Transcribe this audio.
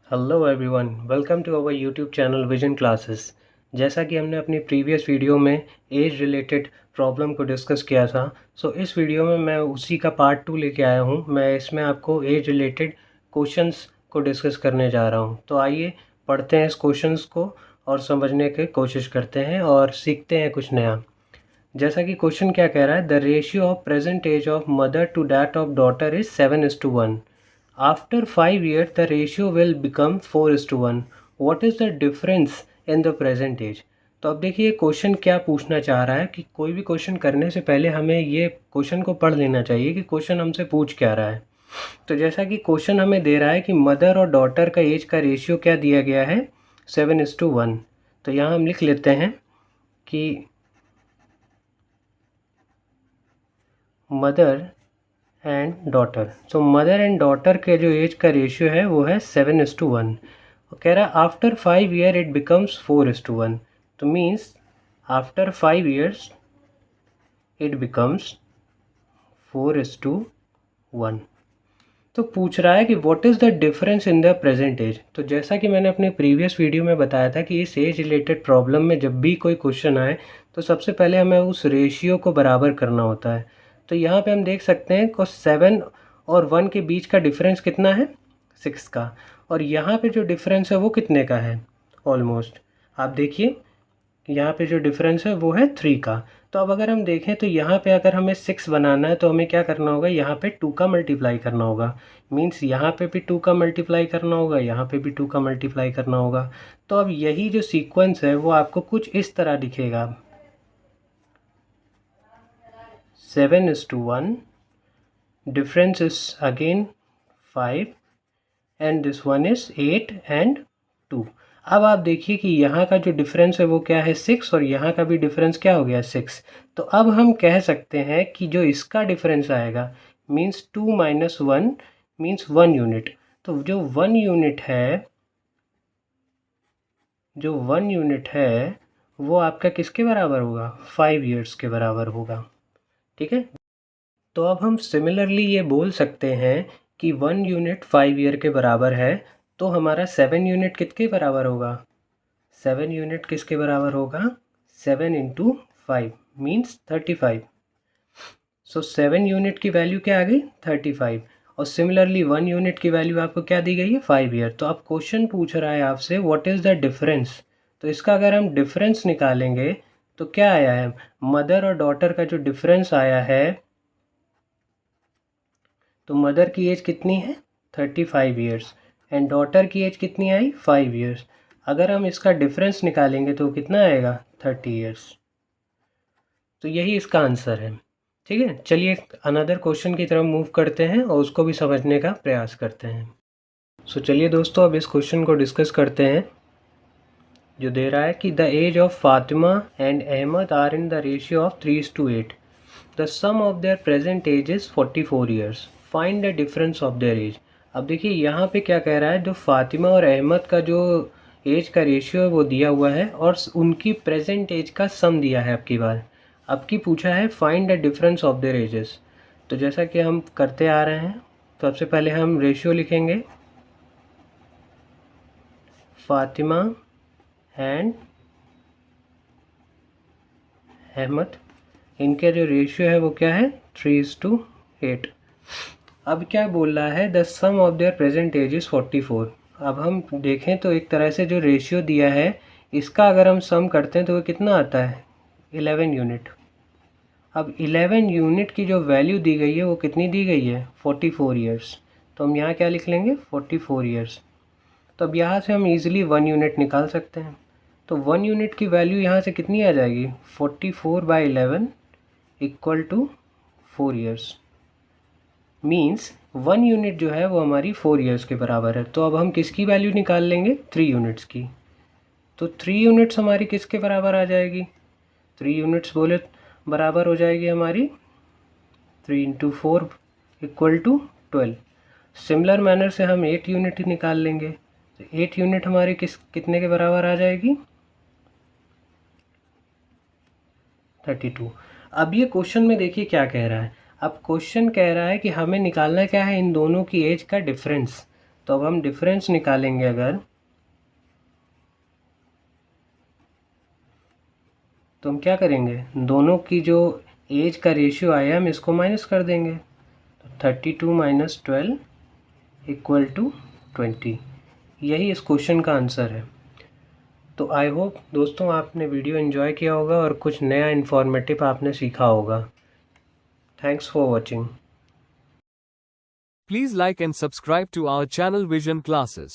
Hello everyone, welcome to our YouTube channel vision classes. जैसा कि हमने अपनी प्रीवियस वीडियो में एज रिलेटेड प्रॉब्लम को डिस्कस किया था, इस वीडियो में मैं उसी का पार्ट 2 लेके आया हूँ। मैं इसमें आपको एज रिलेटेड क्वेश्चंस को डिस्कस करने जा रहा हूँ। तो आइए पढ़ते हैं इस क्वेश्चंस को और समझने की कोशिश करते हैं और सीखते हैं कुछ नया। जैसा कि क्वेश्चन क्या कह रहा है, the ratio of present age of mother to that of daughter is 7:1. After 5 years, the ratio will become 4:1. What is the difference in the present age? तो अब देखिए क्वेश्चन क्या पूछना चाह रहा है कि कोई भी क्वेश्चन करने से पहले हमें ये क्वेश्चन को पढ़ लेना चाहिए कि क्वेश्चन हमसे पूछ क्या रहा है। तो जैसा कि क्वेश्चन हमें दे रहा है कि मदर और डॉटर का एज का रेशियो क्या दिया गया है, 7:1। तो यहाँ हम लिख लेते हैं कि mother and daughter. So mother and daughter के जो एज का रेशियो है वो है 7:1। कह रहा है आफ्टर 5 ईयर इट बिकम्स 4:1। तो means after 5 years it becomes 4:1। तो पूछ रहा है कि what is the difference in the present age. तो जैसा कि मैंने अपने प्रीवियस वीडियो में बताया था कि इस एज रिलेटेड प्रॉब्लम में जब भी कोई क्वेश्चन आए तो सबसे पहले हमें उस रेशियो को बराबर करना होता है। तो यहाँ पे हम देख सकते हैं कि 7 और 1 के बीच का डिफरेंस कितना है, 6 का। और यहाँ पे जो डिफरेंस है वो कितने का है, ऑलमोस्ट आप देखिए यहाँ पे जो डिफरेंस है वो है 3 का। तो अब अगर हम देखें तो यहाँ पे अगर हमें 6 बनाना है तो हमें क्या करना होगा, यहाँ पे 2 का मल्टीप्लाई करना होगा। मीन्स यहाँ पे भी 2 का मल्टीप्लाई करना होगा, यहाँ पे भी 2 का मल्टीप्लाई करना होगा। तो अब यही जो सीक्वेंस है वो आपको कुछ इस तरह दिखेगा, 7:1, difference is again 5 and this one is 8 and 2। अब आप देखिए कि यहाँ का जो डिफरेंस है वो क्या है, 6, और यहाँ का भी डिफरेंस क्या हो गया, 6। तो अब हम कह सकते हैं कि जो इसका डिफरेंस आएगा मीन्स 2 माइनस 1 मीन्स 1 यूनिट। तो जो 1 यूनिट है वो आपका किसके बराबर होगा, 5 ईयर्स के बराबर होगा। ठीक है, तो अब हम सिमिलरली ये बोल सकते हैं कि 1 यूनिट 5 ईयर के बराबर है। तो हमारा 7 यूनिट किसके बराबर होगा, 7 यूनिट किसके बराबर होगा, 7 इंटू 5 मीन्स 35। सो 7 यूनिट की वैल्यू क्या आ गई, 35। और सिमिलरली 1 यूनिट की वैल्यू आपको क्या दी गई है, 5 ईयर। तो अब क्वेश्चन पूछ रहा है आपसे व्हाट इज़ द डिफरेंस। तो इसका अगर हम डिफरेंस निकालेंगे तो क्या आया है, मदर और डॉटर का जो डिफरेंस आया है, तो मदर की एज कितनी है, 35 ईयर्स एंड डॉटर की एज कितनी आई, 5 ईयर्स। अगर हम इसका डिफरेंस निकालेंगे तो कितना आएगा, 30 ईयर्स। तो यही इसका आंसर है। ठीक है, चलिए अनदर क्वेश्चन की तरफ मूव करते हैं और उसको भी समझने का प्रयास करते हैं। चलिए दोस्तों अब इस क्वेश्चन को डिस्कस करते हैं, जो दे रहा है कि the age of Fatima and Ahmad are in the ratio of 3:8। The sum of their present age is 44 years. Find the difference of their age. अब देखिए यहाँ पे क्या कह रहा है, जो फातिमा और अहमद का जो एज का रेशियो है वो दिया हुआ है और उनकी प्रेजेंट एज का सम दिया है। अब की पूछा है find the difference of there edges. तो जैसा कि हम करते आ रहे हैं, सबसे पहले हम रेशियो लिखेंगे, फातिमा एंड अहमद, इनका जो रेशियो है वो क्या है, 3:8। अब क्या बोल रहा है, the sum of their present age is 44। अब हम देखें तो एक तरह से जो रेशियो दिया है इसका अगर हम सम करते हैं तो वो कितना आता है, 11 यूनिट। अब 11 यूनिट की जो वैल्यू दी गई है वो कितनी दी गई है, 44 ईयर्स। तो हम यहाँ क्या लिख लेंगे, 44 ईयर्स। तो अब यहाँ से हम इजीली 1 यूनिट निकाल सकते हैं। तो 1 यूनिट की वैल्यू यहाँ से कितनी आ जाएगी, 44/11 equal to 4 years. Means 1 unit जो है वो हमारी 4 ईयर्स के बराबर है। तो अब हम किसकी वैल्यू निकाल लेंगे, 3 यूनिट्स की। तो 3 यूनिट्स हमारी किसके बराबर आ जाएगी, 3 यूनिट्स बोले बराबर हो जाएगी हमारी 3 into 4 equal to 12। Similar manner से हम 8 यूनिट निकाल लेंगे। तो 8 यूनिट हमारी कितने के बराबर आ जाएगी, 32। अब ये क्वेश्चन में देखिए क्या कह रहा है। अब क्वेश्चन कह रहा है कि हमें निकालना क्या है, इन दोनों की एज का डिफरेंस। तो अब हम डिफरेंस निकालेंगे अगर, तो हम क्या करेंगे, दोनों की जो एज का रेशियो आया हम इसको माइनस कर देंगे। तो 32 माइनस 12 इक्वल टू 20, यही इस क्वेश्चन का आंसर है। तो आई होप दोस्तों आपने वीडियो एंजॉय किया होगा और कुछ नया इन्फॉर्मेटिव आपने सीखा होगा। Thanks for watching. Please like and subscribe to our channel Vision Classes.